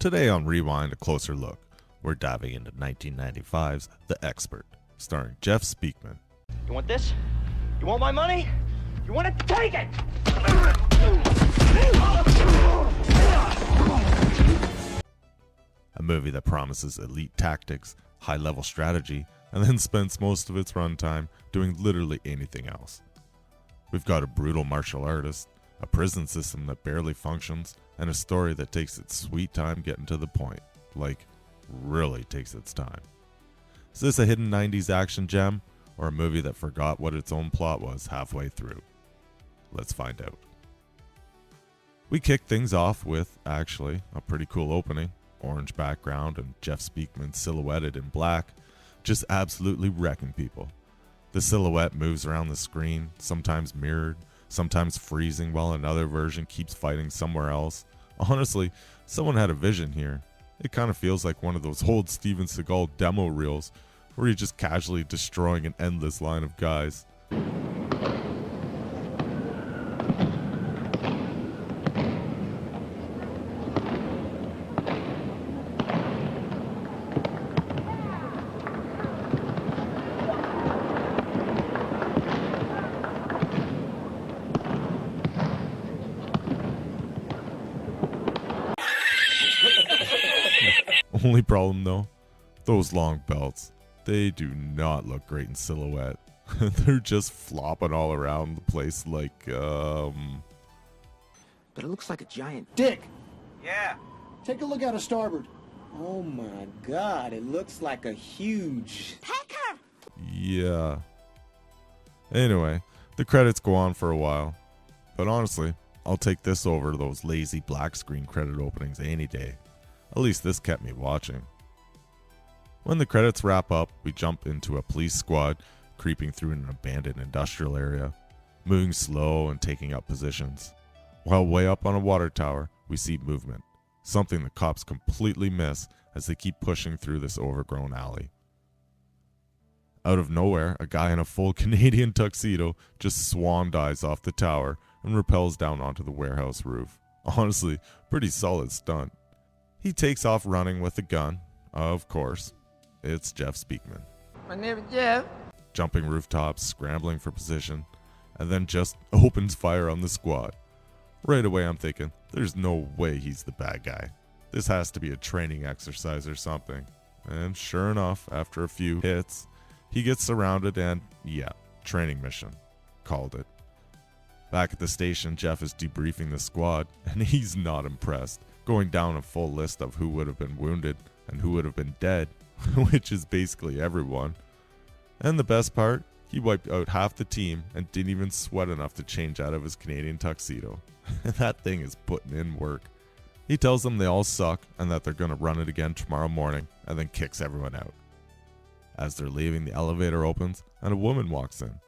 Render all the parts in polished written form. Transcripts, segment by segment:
Today on Rewind, a closer look. We're diving into 1995's The Expert, starring Jeff Speakman. You want this? You want my money? You want it? Take it! A movie that promises elite tactics, high-level strategy, and then spends most of its runtime doing literally anything else. We've got a brutal martial artist, a prison system that barely functions, and a story that takes its sweet time getting to the point. Like, really takes its time. Is this a hidden 90s action gem, or a movie that forgot what its own plot was halfway through? Let's find out. We kick things off with, actually, a pretty cool opening. Orange background and Jeff Speakman silhouetted in black, just absolutely wrecking people. The silhouette moves around the screen, sometimes mirrored, sometimes freezing while another version keeps fighting somewhere else. Honestly, someone had a vision here. It kind of feels like one of those old Steven Seagal demo reels where you're just casually destroying an endless line of guys. Only problem though, those long belts, they do not look great in silhouette. They're just flopping all around the place like, But it looks like a giant dick. Yeah. Take a look out of starboard. Oh my god, it looks like a huge... Pecker! yeah. Anyway, the credits go on for a while. But honestly, I'll take this over those lazy black screen credit openings any day. At least this kept me watching. When the credits wrap up, we jump into a police squad creeping through an abandoned industrial area, moving slow and taking up positions. While way up on a water tower, we see movement, something the cops completely miss as they keep pushing through this overgrown alley. Out of nowhere, a guy in a full Canadian tuxedo just swan dives off the tower and rappels down onto the warehouse roof. Honestly, pretty solid stunt. He takes off running with a gun. Of course, it's Jeff Speakman. My name is Jeff. Jumping rooftops, scrambling for position, and then just opens fire on the squad. Right away I'm thinking, there's no way he's the bad guy. This has to be a training exercise or something. And sure enough, after a few hits, he gets surrounded and, yeah, training mission. Called it. Back at the station, Jeff is debriefing the squad, and he's not impressed, going down a full list of who would have been wounded and who would have been dead, which is basically everyone. And the best part, he wiped out half the team and didn't even sweat enough to change out of his Canadian tuxedo. That thing is putting in work. He tells them they all suck and that they're going to run it again tomorrow morning, and then kicks everyone out. As they're leaving, the elevator opens and a woman walks in.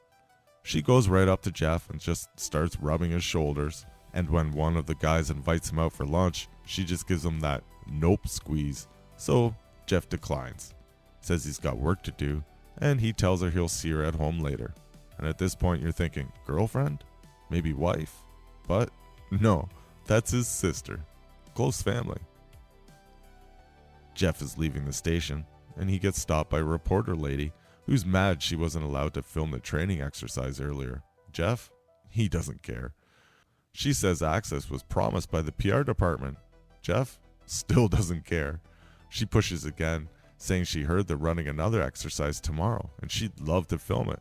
She goes right up to Jeff and just starts rubbing his shoulders, and when one of the guys invites him out for lunch, she just gives him that nope squeeze. So Jeff declines, says he's got work to do, and he tells her he'll see her at home later. And at this point you're thinking, girlfriend? Maybe wife? But no, that's his sister. Close family. Jeff is leaving the station, and he gets stopped by a reporter lady who's mad she wasn't allowed to film the training exercise earlier. Jeff? He doesn't care. She says access was promised by the PR department. Jeff still doesn't care. She pushes again, saying she heard they're running another exercise tomorrow and she'd love to film it.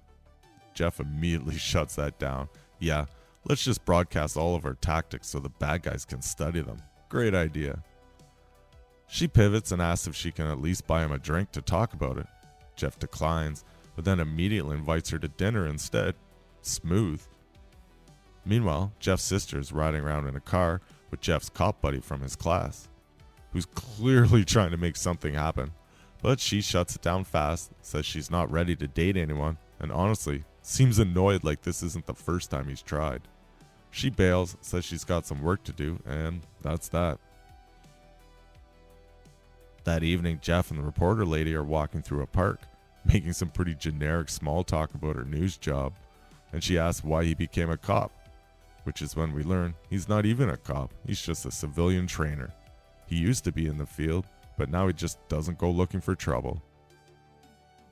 Jeff immediately shuts that down. Yeah, let's just broadcast all of our tactics so the bad guys can study them. Great idea. She pivots and asks if she can at least buy him a drink to talk about it. Jeff declines, but then immediately invites her to dinner instead. Smooth. Meanwhile, Jeff's sister is riding around in a car with Jeff's cop buddy from his class, who's clearly trying to make something happen. But she shuts it down fast, says she's not ready to date anyone, and honestly, seems annoyed like this isn't the first time he's tried. She bails, says she's got some work to do, and that's that. That evening, Jeff and the reporter lady are walking through a park, making some pretty generic small talk about her news job, and she asks why he became a cop, which is when we learn he's not even a cop, he's just a civilian trainer. He used to be in the field, but now he just doesn't go looking for trouble.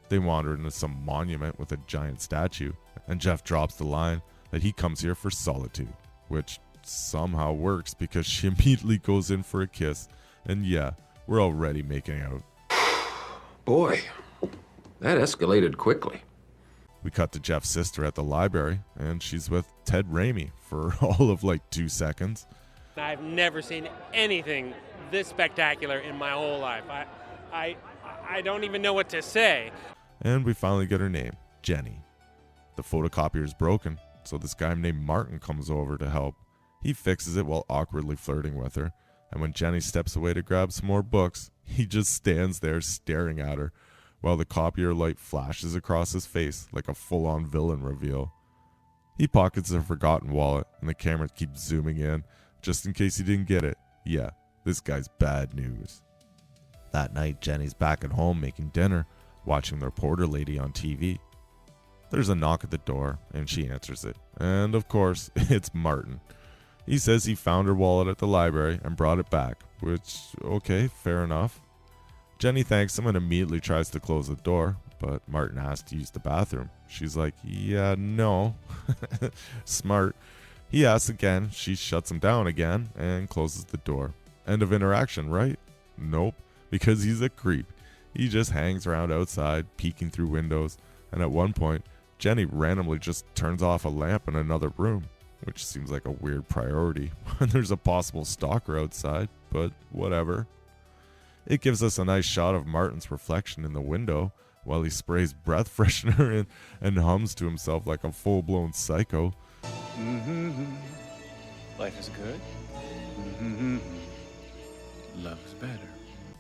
They wander into some monument with a giant statue, and Jeff drops the line that he comes here for solitude, which somehow works because she immediately goes in for a kiss, and yeah, we're already making out. Boy, that escalated quickly. We cut to Jeff's sister at the library, and she's with Ted Raimi for all of like 2 seconds. I've never seen anything this spectacular in my whole life. I don't even know what to say. And we finally get her name, Jenny. The photocopier is broken, so this guy named Martin comes over to help. He fixes it while awkwardly flirting with her, and when Jenny steps away to grab some more books, he just stands there staring at her, while the copier light flashes across his face like a full-on villain reveal. He pockets a forgotten wallet, and the camera keeps zooming in, just in case he didn't get it. Yeah, this guy's bad news. That night, Jenny's back at home making dinner, watching the reporter lady on TV. There's a knock at the door, and she answers it. And of course, it's Martin. He says he found her wallet at the library and brought it back, which, okay, fair enough. Jenny thanks him and immediately tries to close the door, but Martin asks to use the bathroom. She's like, yeah, no. Smart. He asks again, she shuts him down again and closes the door. End of interaction, right? Nope, because he's a creep. He just hangs around outside, peeking through windows, and at one point, Jenny randomly just turns off a lamp in another room, which seems like a weird priority when there's a possible stalker outside, but whatever. It gives us a nice shot of Martin's reflection in the window while he sprays breath freshener in and hums to himself like a full-blown psycho. Life is good. Love is better.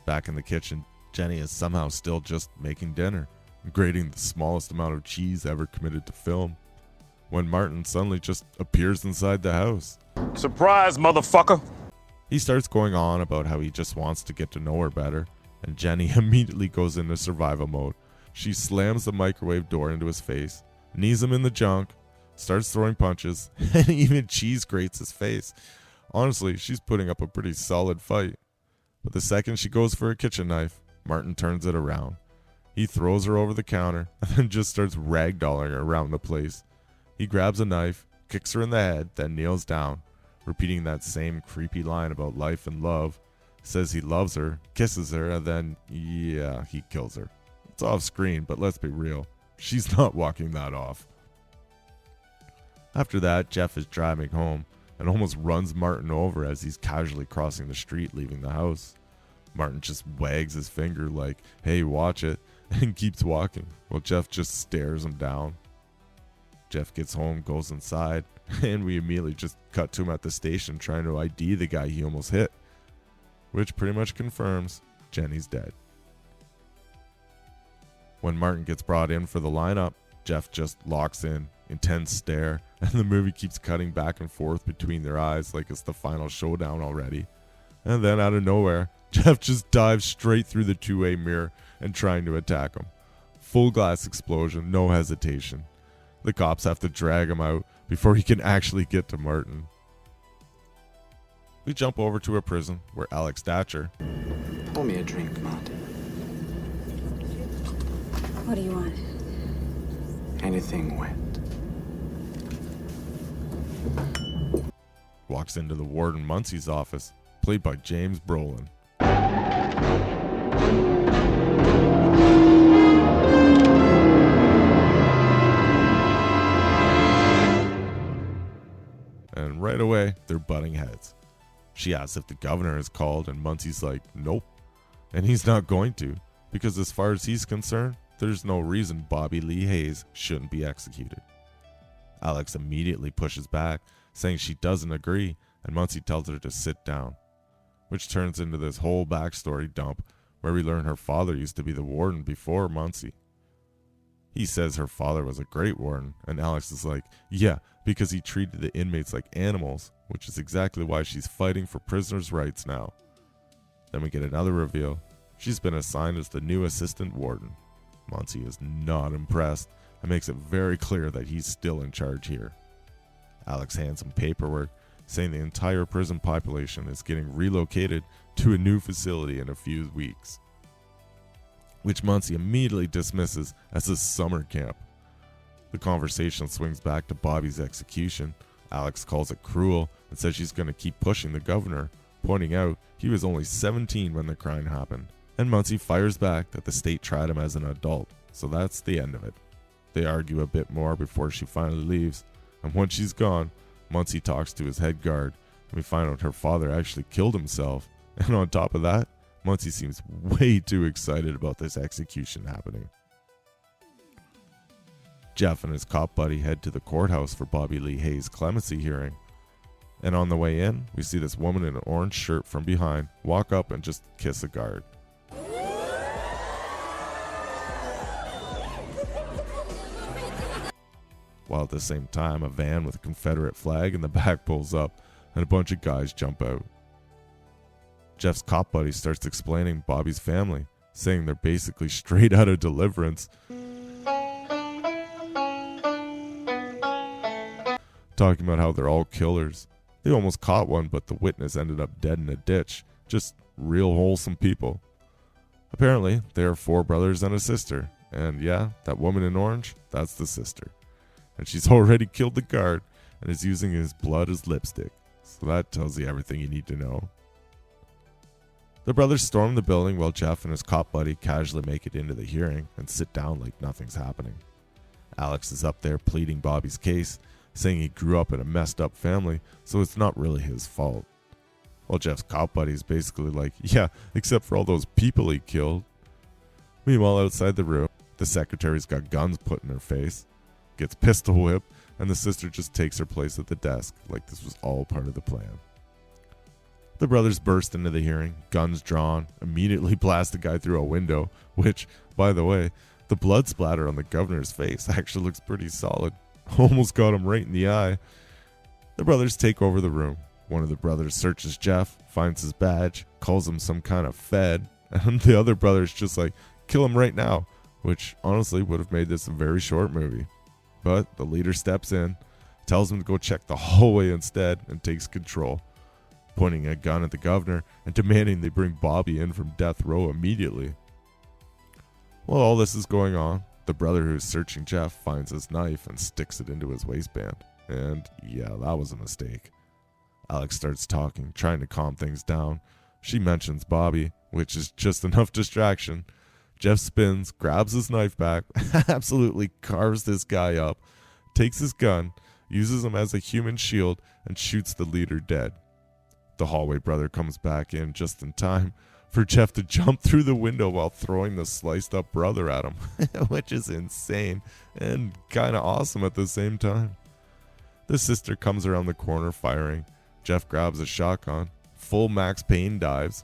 Back in the kitchen, Jenny is somehow still just making dinner, grating the smallest amount of cheese ever committed to film, when Martin suddenly just appears inside the house. Surprise, motherfucker! He starts going on about how he just wants to get to know her better, and Jenny immediately goes into survival mode. She slams the microwave door into his face, knees him in the junk, starts throwing punches, and even cheese grates his face. Honestly, she's putting up a pretty solid fight. But the second she goes for a kitchen knife, Martin turns it around. He throws her over the counter and then just starts ragdolling her around the place. He grabs a knife, kicks her in the head, then kneels down, repeating that same creepy line about life and love, says he loves her, kisses her, and then, yeah, he kills her. It's off screen, but let's be real, she's not walking that off. After that, Jeff is driving home and almost runs Martin over as he's casually crossing the street leaving the house. Martin just wags his finger like, hey, watch it, and keeps walking, while Jeff just stares him down. Jeff gets home, goes inside, and we immediately just cut to him at the station trying to ID the guy he almost hit, which pretty much confirms Jenny's dead. When Martin gets brought in for the lineup, Jeff just locks in, intense stare, and the movie keeps cutting back and forth between their eyes like it's the final showdown already. And then out of nowhere, Jeff just dives straight through the two-way mirror and trying to attack him. Full glass explosion, no hesitation. The cops have to drag him out before he can actually get to Martin. We jump over to a prison where Alex Thatcher, Pour me a drink, Martin. What do you want? Anything wet. walks into the Warden Muncie's office, played by James Brolin. And right away, they're butting heads. She asks if the governor is called, and Muncie's like, nope. And he's not going to, because as far as he's concerned, there's no reason Bobby Lee Hayes shouldn't be executed. Alex immediately pushes back, saying she doesn't agree, and Muncie tells her to sit down, which turns into this whole backstory dump where we learn her father used to be the warden before Muncie. He says her father was a great warden, and Alex is like, yeah, because he treated the inmates like animals, which is exactly why she's fighting for prisoners' rights now. Then we get another reveal. She's been assigned as the new assistant warden. Muncie is not impressed and makes it very clear that he's still in charge here. Alex hands him paperwork, saying the entire prison population is getting relocated to a new facility in a few weeks, which Muncie immediately dismisses as a summer camp. The conversation swings back to Bobby's execution. Alex calls it cruel and says she's going to keep pushing the governor, pointing out he was only 17 when the crime happened. And Muncie fires back that the state tried him as an adult, so that's the end of it. They argue a bit more before she finally leaves, and once she's gone, Muncie talks to his head guard, and we find out her father actually killed himself. And on top of that, Muncie seems way too excited about this execution happening. Jeff and his cop buddy head to the courthouse for Bobby Lee Hayes' clemency hearing. And on the way in, we see this woman in an orange shirt from behind walk up and just kiss a guard. While at the same time, a van with a Confederate flag in the back pulls up and a bunch of guys jump out. Jeff's cop buddy starts explaining Bobby's family, saying they're basically straight out of Deliverance. Talking about how they're all killers. They almost caught one, but the witness ended up dead in a ditch. Just real wholesome people. Apparently, they are 4 brothers and a sister. And yeah, that woman in orange, that's the sister. And she's already killed the guard and is using his blood as lipstick. So that tells you everything you need to know. The brothers storm the building while Jeff and his cop buddy casually make it into the hearing and sit down like nothing's happening. Alex is up there pleading Bobby's case, saying he grew up in a messed up family, so it's not really his fault. While Jeff's cop buddy is basically like, yeah, except for all those people he killed. Meanwhile, outside the room, the secretary's got guns put in her face, gets pistol whipped, and the sister just takes her place at the desk like this was all part of the plan. The brothers burst into the hearing, guns drawn, immediately blast the guy through a window, which, by the way, the blood splatter on the governor's face actually looks pretty solid. Almost got him right in the eye. The brothers take over the room. One of the brothers searches Jeff, finds his badge, calls him some kind of fed, and the other brother's just like, kill him right now, which honestly would have made this a very short movie. But the leader steps in, tells him to go check the hallway instead, and takes control, pointing a gun at the governor and demanding they bring Bobby in from death row immediately. While all this is going on, the brother who's searching Jeff finds his knife and sticks it into his waistband. And yeah, that was a mistake. Alex starts talking, trying to calm things down. She mentions Bobby, which is just enough distraction. Jeff spins, grabs his knife back, absolutely carves this guy up, takes his gun, uses him as a human shield, and shoots the leader dead. The hallway brother comes back in just in time for Jeff to jump through the window while throwing the sliced up brother at him, which is insane and kind of awesome at the same time. The sister comes around the corner firing. Jeff grabs a shotgun, full Max Payne dives.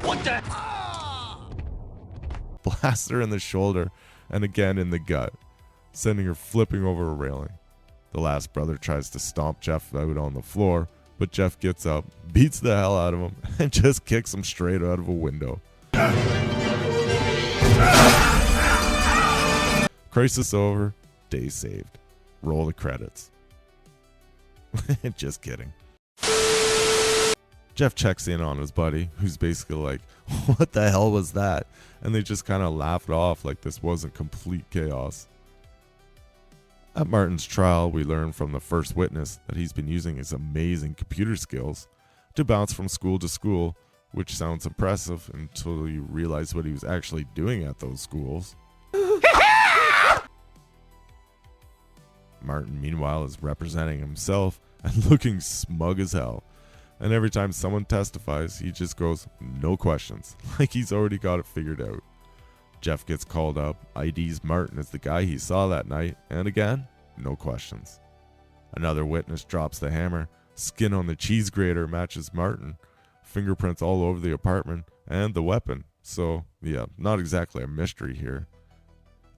What the? Blasts her in the shoulder and again in the gut, sending her flipping over a railing. The last brother tries to stomp Jeff out on the floor, but Jeff gets up, beats the hell out of him, and just kicks him straight out of a window. Crisis over, day saved. Roll the credits. Just kidding. Jeff checks in on his buddy, who's basically like, what the hell was that? And they just kind of laughed off like this wasn't complete chaos. At Martin's trial, we learn from the first witness that he's been using his amazing computer skills to bounce from school to school, which sounds impressive until you realize what he was actually doing at those schools. Martin, meanwhile, is representing himself and looking smug as hell. And every time someone testifies, he just goes, no questions, like he's already got it figured out. Jeff gets called up, IDs Martin as the guy he saw that night, and again, no questions. Another witness drops the hammer, skin on the cheese grater matches Martin, fingerprints all over the apartment, and the weapon. So, yeah, not exactly a mystery here.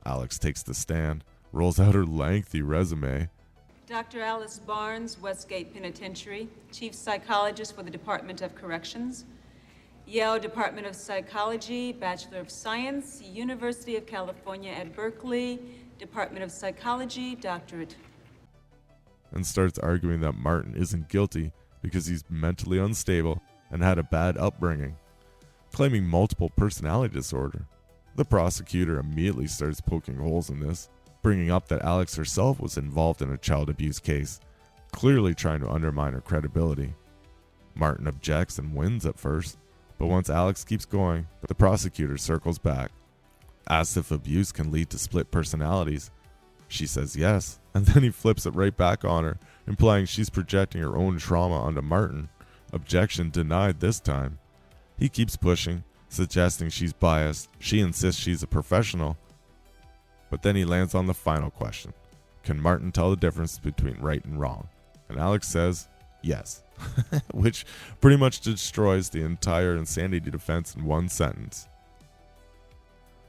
Alex takes the stand, rolls out her lengthy resume. Dr. Alice Barnes, Westgate Penitentiary, Chief Psychologist for the Department of Corrections, Yale Department of Psychology, Bachelor of Science, University of California at Berkeley, Department of Psychology, Doctorate. and starts arguing that Martin isn't guilty because he's mentally unstable and had a bad upbringing, claiming multiple personality disorder. The prosecutor immediately starts poking holes in this, bringing up that Alex herself was involved in a child abuse case, clearly trying to undermine her credibility. Martin objects and wins at first, but once Alex keeps going, the prosecutor circles back, asks if abuse can lead to split personalities. She says yes, and then he flips it right back on her, implying she's projecting her own trauma onto Martin. Objection denied this time. He keeps pushing, suggesting she's biased. She insists she's a professional. But then he lands on the final question. Can Martin tell the difference between right and wrong? And Alex says yes, which pretty much destroys the entire insanity defense in one sentence.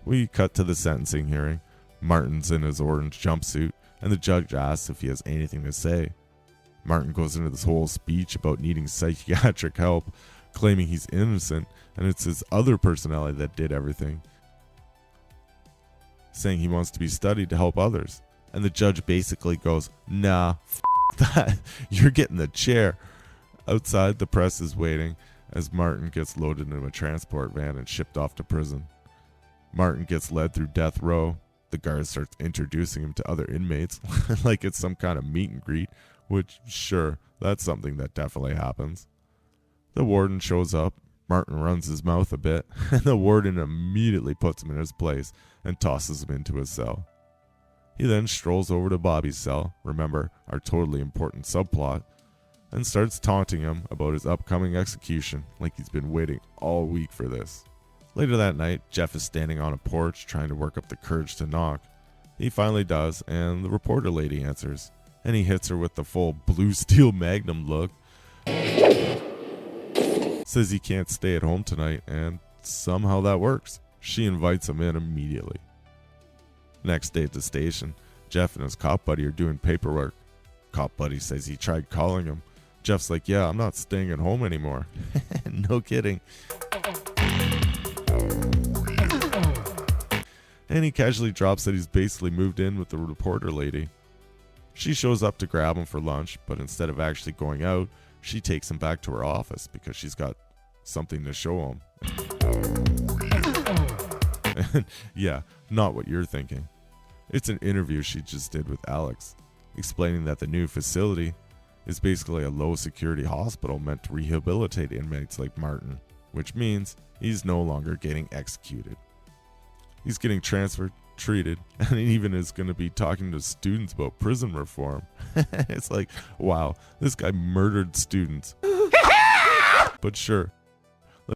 We cut to the sentencing hearing. Martin's in his orange jumpsuit, and the judge asks if he has anything to say. Martin goes into this whole speech about needing psychiatric help, claiming he's innocent and it's his other personality that did everything, saying he wants to be studied to help others. And the judge basically goes, nah, that, you're getting the chair. Outside, the press is waiting as Martin gets loaded into a transport van and shipped off to prison. Martin gets led through death row. The guard starts introducing him to other inmates like it's some kind of meet and greet, which, sure, that's something that definitely happens. The warden shows up. Martin runs his mouth a bit, and the warden immediately puts him in his place and tosses him into his cell. He then strolls over to Bobby's cell, remember, our totally important subplot, and starts taunting him about his upcoming execution like he's been waiting all week for this. Later that night, Jeff is standing on a porch trying to work up the courage to knock. He finally does, and the reporter lady answers, and he hits her with the full blue steel magnum look. Says he can't stay at home tonight, and somehow that works. She invites him in immediately. Next day at the station, Jeff and his cop buddy are doing paperwork. Cop buddy says he tried calling him. Jeff's like, yeah, I'm not staying at home anymore. No kidding. And he casually drops that he's basically moved in with the reporter lady. She shows up to grab him for lunch, but instead of actually going out, she takes him back to her office because she's got something to show him. And yeah, not what you're thinking. It's an interview she just did with Alex, explaining that the new facility is basically a low-security hospital meant to rehabilitate inmates like Martin, which means he's no longer getting executed. He's getting transferred, treated, and he even is going to be talking to students about prison reform. It's like, wow, this guy murdered students. But sure,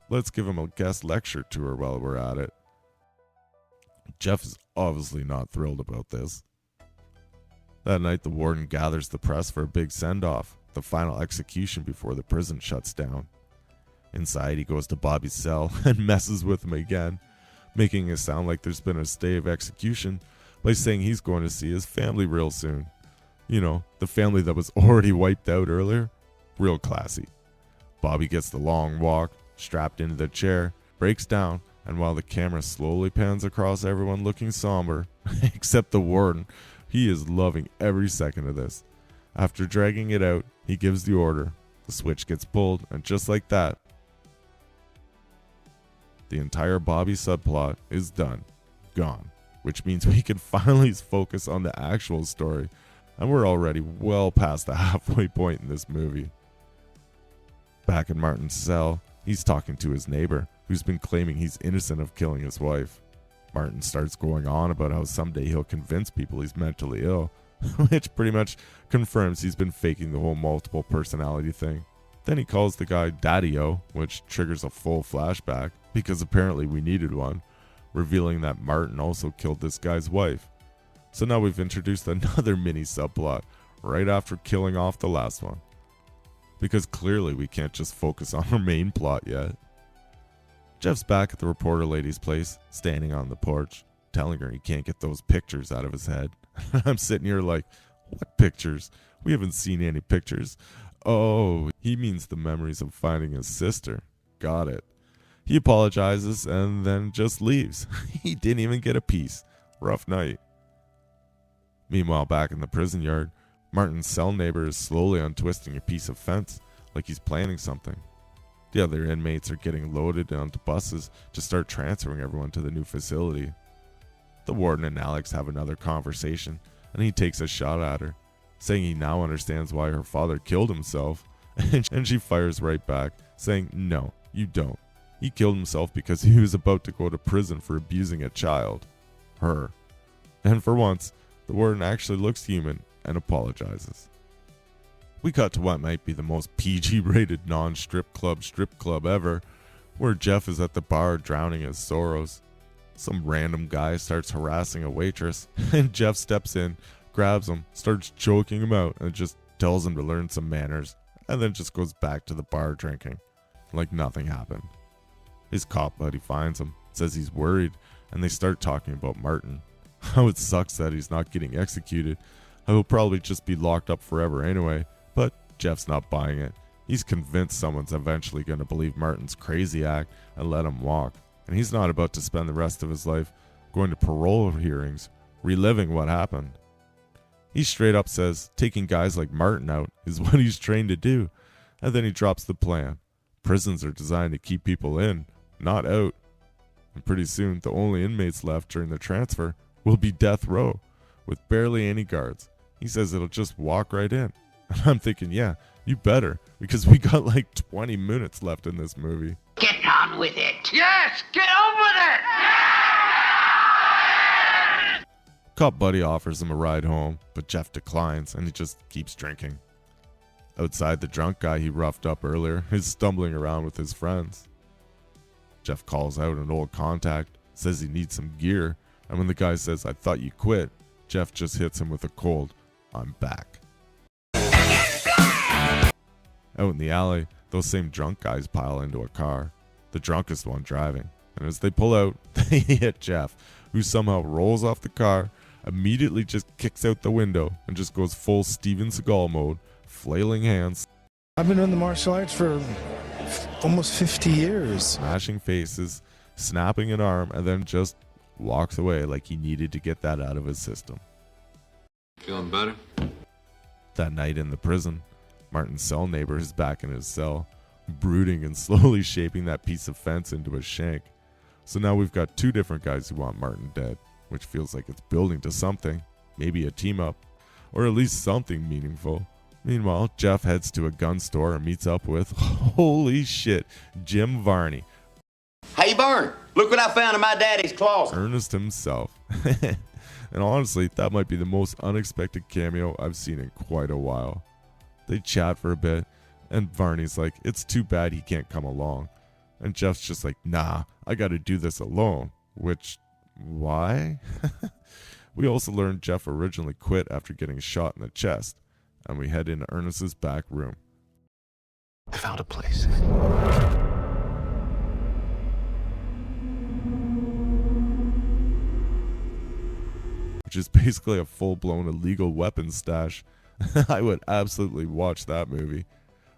let's give him a guest lecture tour while we're at it. Jeff is obviously not thrilled about this. That night, the warden gathers the press for a big send-off, the final execution before the prison shuts down. Inside, he goes to Bobby's cell and messes with him again, making it sound like there's been a stay of execution by saying he's going to see his family real soon. You know, the family that was already wiped out earlier. Real classy. Bobby gets the long walk, strapped into the chair, breaks down, and while the camera slowly pans across everyone looking somber, except the warden, he is loving every second of this. After dragging it out, he gives the order. The switch gets pulled, and just like that, the entire Bobby subplot is done. Gone. Which means we can finally focus on the actual story. And we're already well past the halfway point in this movie. Back in Martin's cell, he's talking to his neighbor, who's been claiming he's innocent of killing his wife. Martin starts going on about how someday he'll convince people he's mentally ill, which pretty much confirms he's been faking the whole multiple personality thing. Then he calls the guy Daddy-O, which triggers a full flashback, because apparently we needed one, revealing that Martin also killed this guy's wife. So now we've introduced another mini subplot, right after killing off the last one. Because clearly we can't just focus on our main plot yet. Jeff's back at the reporter lady's place, standing on the porch, telling her he can't get those pictures out of his head. I'm sitting here like, what pictures? We haven't seen any pictures. Oh, he means the memories of finding his sister. Got it. He apologizes and then just leaves. He didn't even get a piece. Rough night. Meanwhile, back in the prison yard, Martin's cell neighbor is slowly untwisting a piece of fence like he's planning something. The other inmates are getting loaded onto buses to start transferring everyone to the new facility. The warden and Alex have another conversation, and he takes a shot at her, saying he now understands why her father killed himself, and she fires right back, saying, "No, you don't. He killed himself because he was about to go to prison for abusing a child." Her. And for once, the warden actually looks human and apologizes. We cut to what might be the most PG-rated non-strip club ever, where Jeff is at the bar drowning his sorrows. Some random guy starts harassing a waitress, and Jeff steps in, grabs him, starts choking him out, and just tells him to learn some manners, and then just goes back to the bar drinking, like nothing happened. His cop buddy finds him, says he's worried, and they start talking about Martin. How it sucks that he's not getting executed. He'll probably just be locked up forever anyway, but Jeff's not buying it. He's convinced someone's eventually going to believe Martin's crazy act and let him walk, and he's not about to spend the rest of his life going to parole hearings, reliving what happened. He straight up says taking guys like Martin out is what he's trained to do, and then he drops the plan. Prisons are designed to keep people in, not out. And pretty soon, the only inmates left during the transfer will be death row, with barely any guards. He says it'll just walk right in. And I'm thinking, yeah, you better, because we got like 20 minutes left in this movie. Get on with it. Yes, get on with it! Cop buddy offers him a ride home, but Jeff declines and he just keeps drinking. Outside, the drunk guy he roughed up earlier is stumbling around with his friends. Jeff calls out an old contact, says he needs some gear, and when the guy says, "I thought you quit," Jeff just hits him with a cold, "I'm back." Out in the alley, those same drunk guys pile into a car, the drunkest one driving, and as they pull out, they hit Jeff, who somehow rolls off the car, immediately just kicks out the window, and just goes full Steven Seagal mode, flailing hands, I've been in the martial arts for almost 50 years. smashing faces, snapping an arm, and then just walks away like he needed to get that out of his system. Feeling better? That night in the prison, Martin's cell neighbor is back in his cell, brooding and slowly shaping that piece of fence into a shank. So now we've got two different guys who want Martin dead, which feels like it's building to something, maybe a team up, or at least something meaningful. Meanwhile, Jeff heads to a gun store and meets up with, holy shit, Jim Varney, Hey, Vern, look what I found in my daddy's closet. Ernest himself. And honestly, that might be the most unexpected cameo I've seen in quite a while. They chat for a bit, and Varney's like, it's too bad he can't come along. And Jeff's just like, nah, I gotta do this alone. Which, why? We also learned Jeff originally quit after getting shot in the chest, and we head into Ernest's back room. I found a place. Which is basically a full-blown illegal weapons stash. I would absolutely watch that movie.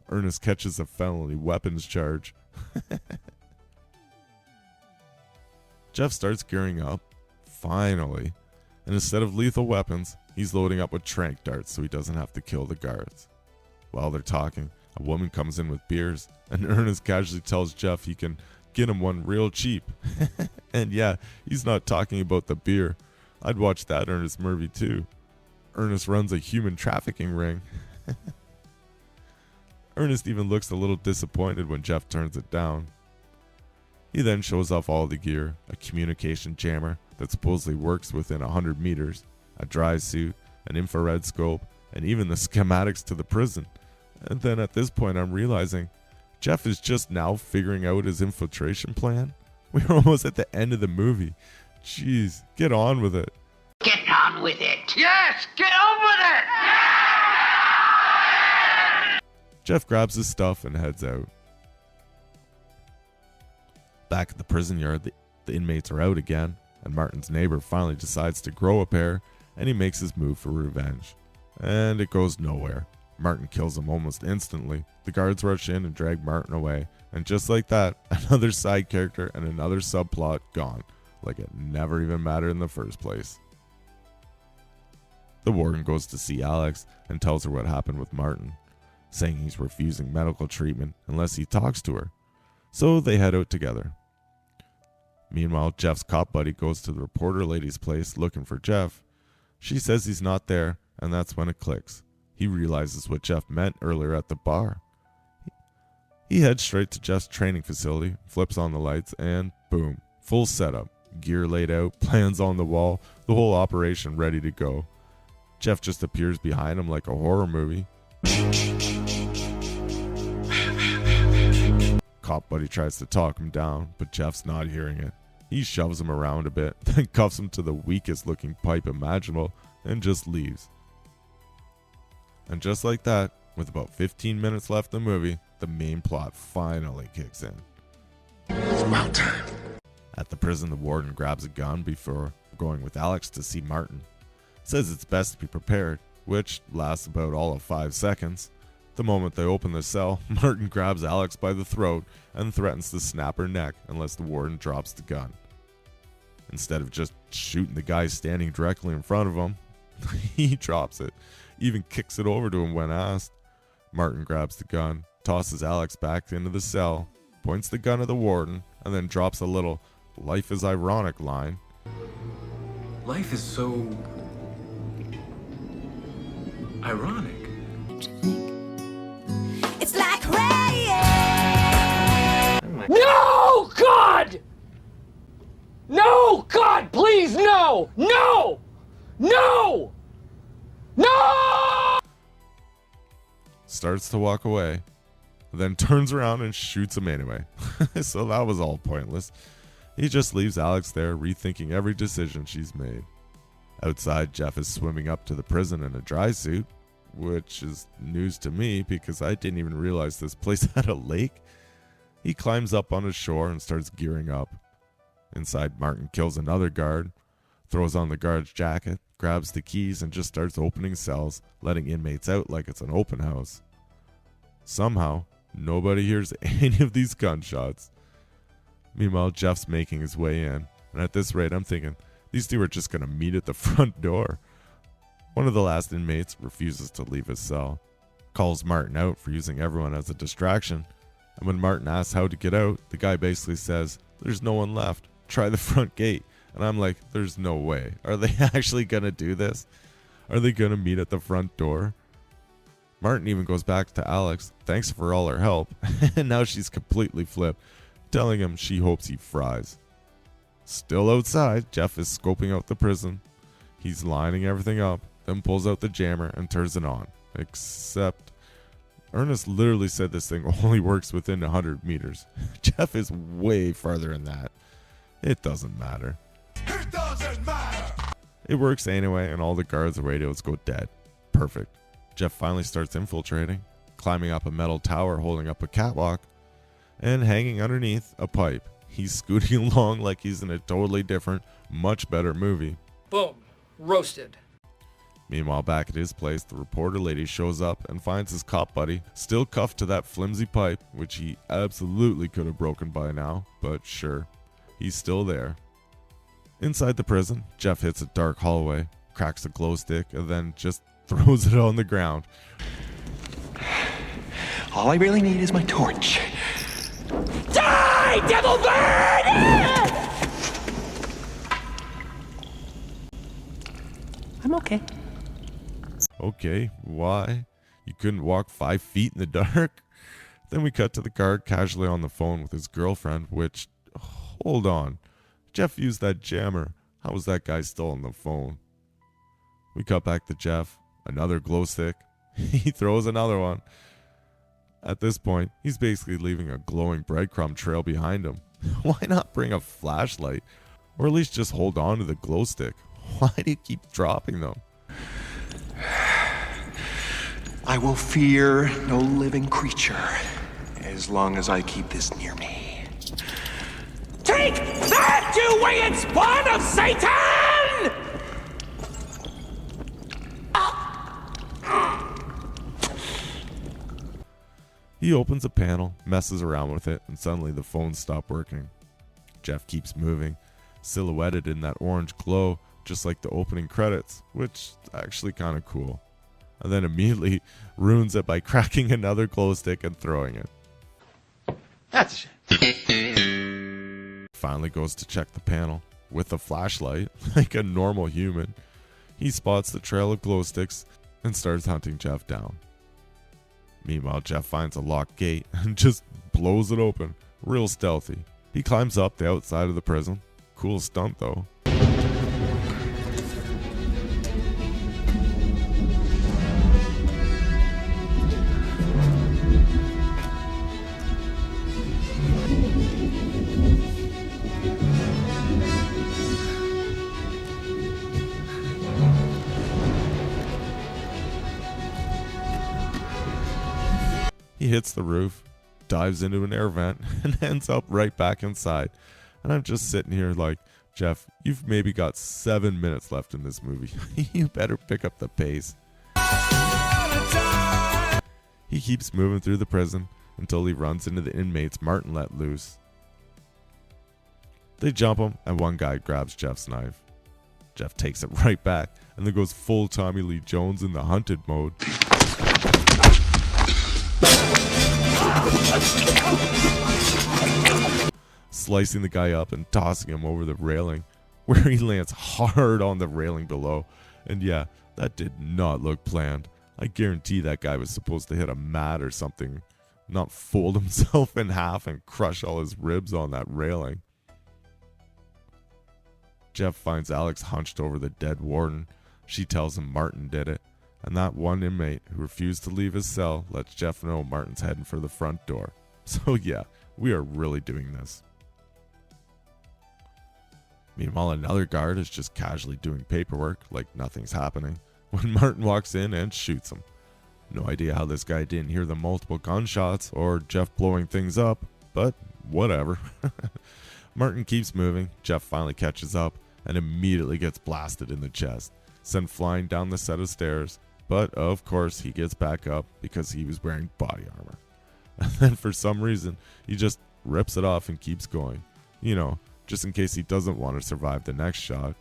Ernest catches a felony weapons charge. Jeff starts gearing up, finally, and instead of lethal weapons, he's loading up with tranq darts so he doesn't have to kill the guards. While they're talking, a woman comes in with beers, and Ernest casually tells Jeff he can get him one real cheap. And yeah, he's not talking about the beer. I'd watch that Ernest movie too. Ernest runs a human trafficking ring. Ernest even looks a little disappointed when Jeff turns it down. He then shows off all the gear, a communication jammer that supposedly works within 100 meters, a dry suit, an infrared scope, and even the schematics to the prison. And then at this point I'm realizing Jeff is just now figuring out his infiltration plan. We're almost at the end of the movie. Jeez, get on with it. Get on with it. Yes, get on with it! Jeff grabs his stuff and heads out. Back at the prison yard, the inmates are out again, and Martin's neighbor finally decides to grow a pair, and he makes his move for revenge. And it goes nowhere. Martin kills him almost instantly. The guards rush in and drag Martin away, and just like that, another side character and another subplot gone, like it never even mattered in the first place. The warden goes to see Alex and tells her what happened with Martin, saying he's refusing medical treatment unless he talks to her. So they head out together. Meanwhile, Jeff's cop buddy goes to the reporter lady's place looking for Jeff. She says he's not there, and that's when it clicks. He realizes what Jeff meant earlier at the bar. He heads straight to Jeff's training facility, flips on the lights, and boom, full setup. Gear laid out, plans on the wall, the whole operation ready to go. Jeff just appears behind him like a horror movie. Cop buddy tries to talk him down, but Jeff's not hearing it. He shoves him around a bit, then cuffs him to the weakest looking pipe imaginable, and just leaves. And just like that, with about 15 minutes left in the movie, the main plot finally kicks in. It's about time. At the prison, the warden grabs a gun before going with Alex to see Martin. Says it's best to be prepared, which lasts about all of 5 seconds. The moment they open the cell, Martin grabs Alex by the throat and threatens to snap her neck unless the warden drops the gun. Instead of just shooting the guy standing directly in front of him, he drops it, even kicks it over to him when asked. Martin grabs the gun, tosses Alex back into the cell, points the gun at the warden, and then drops a little "life is ironic" line. Life is so ironic. It's like rain. No, God! No, God, please, no! No! No! No! Starts to walk away, then turns around and shoots him anyway. So that was all pointless. He just leaves Alex there, rethinking every decision she's made. Outside, Jeff is swimming up to the prison in a dry suit, which is news to me because I didn't even realize this place had a lake. He climbs up on the shore and starts gearing up. Inside, Martin kills another guard, throws on the guard's jacket, grabs the keys, and just starts opening cells, letting inmates out like it's an open house. Somehow, nobody hears any of these gunshots. Meanwhile, Jeff's making his way in, and at this rate, I'm thinking, these two are just going to meet at the front door. One of the last inmates refuses to leave his cell, calls Martin out for using everyone as a distraction, and when Martin asks how to get out, the guy basically says, "There's no one left, try the front gate." And I'm like, there's no way. Are they actually going to do this? Are they going to meet at the front door? Martin even goes back to Alex, thanks for all her help, and now she's completely flipped, telling him she hopes he fries. Still outside, Jeff is scoping out the prison. He's lining everything up, then pulls out the jammer and turns it on. Except, Ernest literally said this thing only works within 100 meters. Jeff is way farther than that. It doesn't matter. It doesn't matter. It works anyway, and all the guards' radios go dead. Perfect. Jeff finally starts infiltrating, climbing up a metal tower holding up a catwalk, and hanging underneath a pipe. He's scooting along like he's in a totally different, much better movie. Boom. Roasted. Meanwhile, back at his place, the reporter lady shows up and finds his cop buddy still cuffed to that flimsy pipe, which he absolutely could have broken by now, but sure, he's still there. Inside the prison, Jeff hits a dark hallway, cracks a glow stick, and then just throws it on the ground. All I really need is my torch. Die, devil bird! I'm okay. Okay, why? You couldn't walk 5 feet in the dark? Then we cut to the guard casually on the phone with his girlfriend, which, hold on. Jeff used that jammer. How was that guy still on the phone? We cut back to Jeff. Another glow stick. He throws another one. At this point, he's basically leaving a glowing breadcrumb trail behind him. Why not bring a flashlight? Or at least just hold on to the glow stick? Why do you keep dropping them? I will fear no living creature as long as I keep this near me. Take that, you winged spawn of Satan! He opens a panel, messes around with it, and suddenly the phones stop working. Jeff keeps moving, silhouetted in that orange glow, just like the opening credits, which is actually kind of cool. And then immediately ruins it by cracking another glow stick and throwing it. That's a shame. Finally goes to check the panel with a flashlight, like a normal human. He spots the trail of glow sticks and starts hunting Jeff down. Meanwhile, Jeff finds a locked gate and just blows it open, real stealthy. He climbs up the outside of the prison. Cool stunt though. He hits the roof, dives into an air vent, and ends up right back inside. And I'm just sitting here like, Jeff, you've maybe got 7 minutes left in this movie. You better pick up the pace. He keeps moving through the prison until he runs into the inmates Martin let loose. They jump him, and one guy grabs Jeff's knife. Jeff takes it right back, and then goes full Tommy Lee Jones in the hunted mode. Slicing the guy up and tossing him over the railing, where he lands hard on the railing below. And yeah, that did not look planned. I guarantee that guy was supposed to hit a mat or something, not fold himself in half and crush all his ribs on that railing. Jeff finds Alex hunched over the dead warden. She tells him Martin did it, and that one inmate who refused to leave his cell lets Jeff know Martin's heading for the front door. So yeah, we are really doing this. Meanwhile, another guard is just casually doing paperwork like nothing's happening when Martin walks in and shoots him. No idea how this guy didn't hear the multiple gunshots or Jeff blowing things up, but whatever. Martin keeps moving. Jeff finally catches up and immediately gets blasted in the chest, sent flying down the set of stairs. But of course he gets back up because he was wearing body armor. And then for some reason he just rips it off and keeps going. You know, just in case he doesn't want to survive the next shot.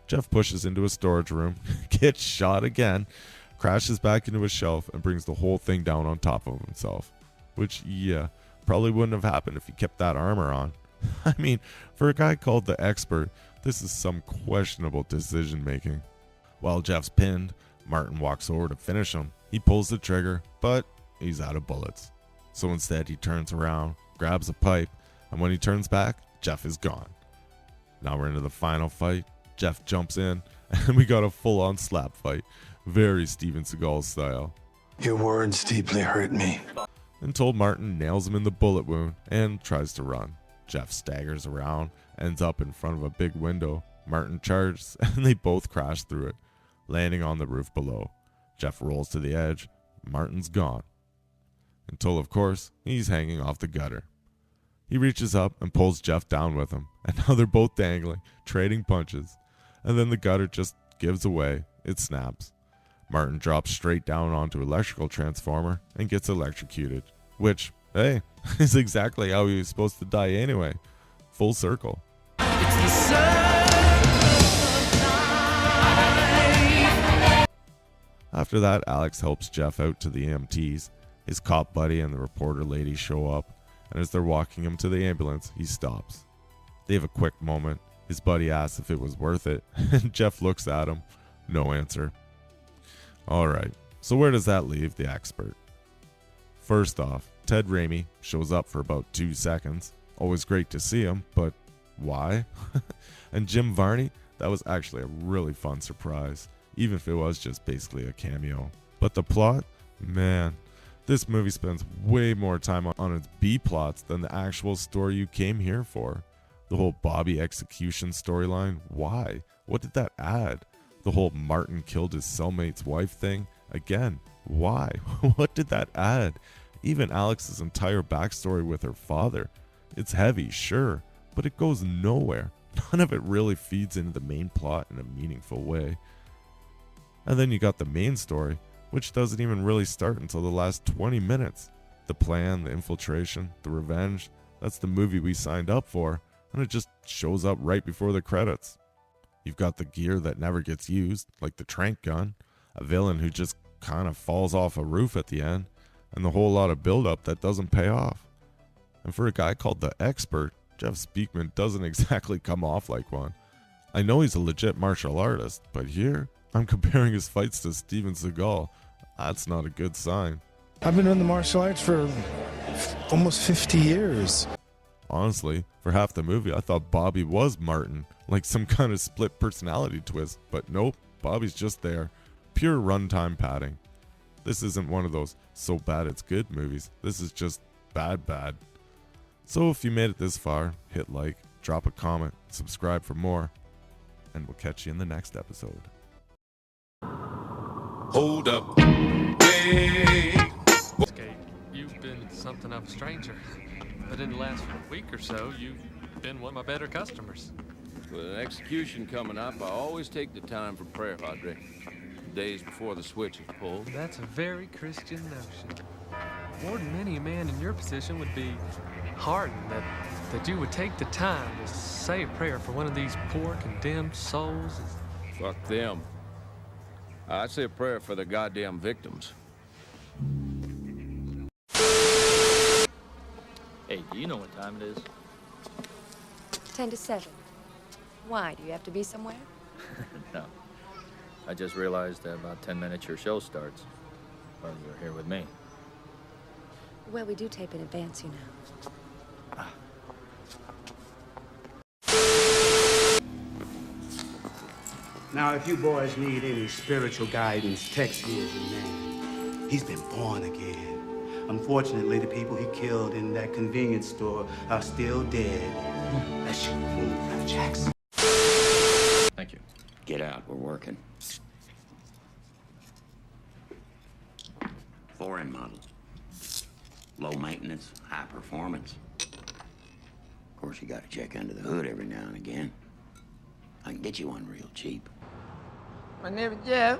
Jeff pushes into a storage room, gets shot again, crashes back into a shelf, and brings the whole thing down on top of himself. Which, yeah, probably wouldn't have happened if he kept that armor on. I mean, for a guy called the Expert, this is some questionable decision making. While Jeff's pinned, Martin walks over to finish him. He pulls the trigger, but he's out of bullets. So instead he turns around, grabs a pipe, and when he turns back, Jeff is gone. Now we're into the final fight. Jeff jumps in, and we got a full-on slap fight. Very Steven Seagal style. Your words deeply hurt me. Until Martin nails him in the bullet wound and tries to run. Jeff staggers around, ends up in front of a big window. Martin charges, and they both crash through it, landing on the roof below. Jeff rolls to the edge. Martin's gone. Until, of course, he's hanging off the gutter. He reaches up and pulls Jeff down with him, and now they're both dangling, trading punches. And then the gutter just gives away. It snaps. Martin drops straight down onto an electrical transformer and gets electrocuted, which, hey, is exactly how he was supposed to die anyway. Full circle. After that, Alex helps Jeff out to the EMTs. His cop buddy and the reporter lady show up, and as they're walking him to the ambulance, he stops. They have a quick moment. His buddy asks if it was worth it, and Jeff looks at him. No answer. Alright, so where does that leave the Expert? First off, Ted Raimi shows up for about 2 seconds. Always great to see him, but why? And Jim Varney, that was actually a really fun surprise, even if it was just basically a cameo. But the plot? Man, this movie spends way more time on its B-plots than the actual story you came here for. The whole Bobby execution storyline, why? What did that add? The whole Martin killed his cellmate's wife thing, again, why? What did that add? Even Alex's entire backstory with her father. It's heavy, sure, but it goes nowhere. None of it really feeds into the main plot in a meaningful way. And then you got the main story, which doesn't even really start until the last 20 minutes. The plan, the infiltration, the revenge, that's the movie we signed up for, and it just shows up right before the credits. You've got the gear that never gets used, like the trank gun, a villain who just kind of falls off a roof at the end, and the whole lot of build-up that doesn't pay off. And for a guy called the Expert, Jeff Speakman doesn't exactly come off like one. I know he's a legit martial artist, but here, I'm comparing his fights to Steven Seagal. That's not a good sign. I've been in the martial arts for almost 50 years. Honestly, for half the movie, I thought Bobby was Martin, like some kind of split personality twist, but nope, Bobby's just there. Pure runtime padding. This isn't one of those so bad it's good movies. This is just bad. So if you made it this far, hit like, drop a comment, subscribe for more, and we'll catch you in the next episode. Hold up. Hey. Skate, you've been something of a stranger, but in the last week or so, you've been one of my better customers. With an execution coming up, I always take the time for prayer, Padre. Days before the switch is pulled. That's a very Christian notion. More than many a man in your position would be heartened that you would take the time to say a prayer for one of these poor, condemned souls. Fuck them. I say a prayer for the goddamn victims. Hey, do you know what time it is? 10 to 7. Why? Do you have to be somewhere? No. I just realized that about 10 minutes your show starts. Well, you're here with me. Well, we do tape in advance, you know. Now, if you boys need any spiritual guidance, text here's your man. He's been born again. Unfortunately, the people he killed in that convenience store are still dead. Let's shoot move, Jackson. Thank you. Get out, we're working. Foreign model. Low maintenance, high performance. Of course, you gotta check under the hood every now and again. I can get you one real cheap. My name is Jeff.